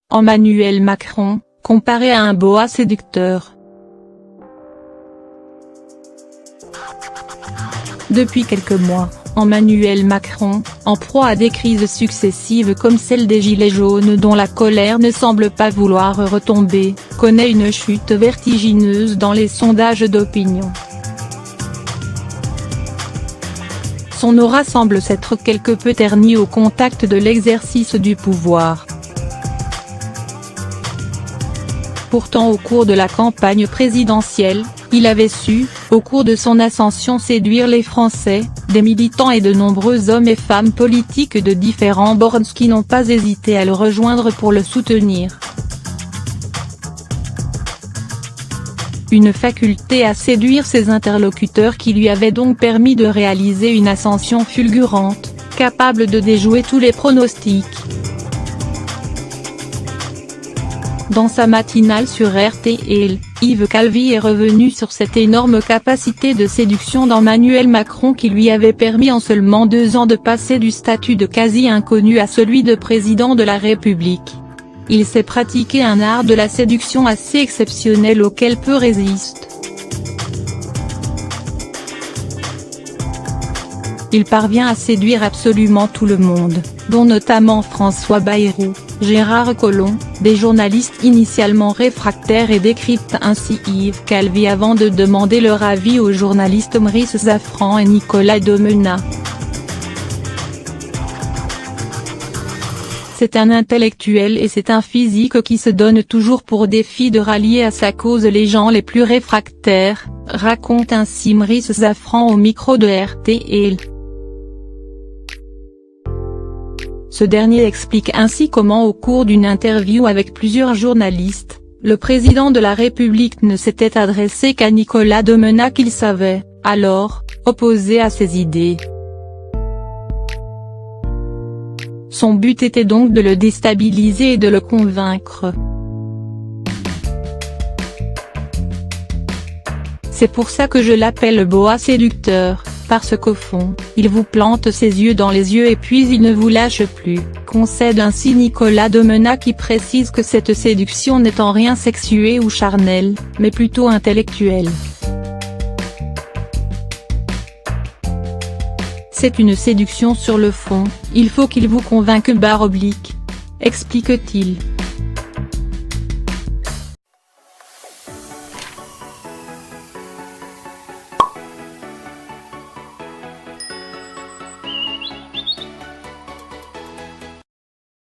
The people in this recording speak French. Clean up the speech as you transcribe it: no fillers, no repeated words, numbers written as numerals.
Emmanuel Macron, comparé à un boa séducteur. Depuis quelques mois, Emmanuel Macron, en proie à des crises successives comme celle des Gilets jaunes dont la colère ne semble pas vouloir retomber, connaît une chute vertigineuse dans les sondages d'opinion. Son aura semble s'être quelque peu ternie au contact de l'exercice du pouvoir. Pourtant au cours de la campagne présidentielle, il avait su, au cours de son ascension, séduire les Français, des militants et de nombreux hommes et femmes politiques de différents bords qui n'ont pas hésité à le rejoindre pour le soutenir. Une faculté à séduire ses interlocuteurs qui lui avait donc permis de réaliser une ascension fulgurante, capable de déjouer tous les pronostics. Dans sa matinale sur RTL, Yves Calvi est revenu sur cette énorme capacité de séduction d'Emmanuel Macron qui lui avait permis en seulement 2 ans de passer du statut de quasi-inconnu à celui de président de la République. Il sait pratiquer un art de la séduction assez exceptionnel auquel peu résistent. Il parvient à séduire absolument tout le monde, dont notamment François Bayrou, Gérard Collomb, des journalistes initialement réfractaires et décrypte ainsi Yves Calvi avant de demander leur avis aux journalistes Maurice Zafran et Nicolas Domenat. C'est un intellectuel et c'est un physique qui se donne toujours pour défi de rallier à sa cause les gens les plus réfractaires, raconte ainsi Maurice Zafran au micro de RTL. Ce dernier explique ainsi comment au cours d'une interview avec plusieurs journalistes, le président de la République ne s'était adressé qu'à Nicolas Domenat qu'il savait, alors, opposé à ses idées. Son but était donc de le déstabiliser et de le convaincre. C'est pour ça que je l'appelle le boa séducteur, parce qu'au fond, il vous plante ses yeux dans les yeux et puis il ne vous lâche plus, concède ainsi Nicolas Domenat qui précise que cette séduction n'est en rien sexuée ou charnelle, mais plutôt intellectuelle. C'est une séduction sur le fond, il faut qu'il vous convainque /, explique-t-il.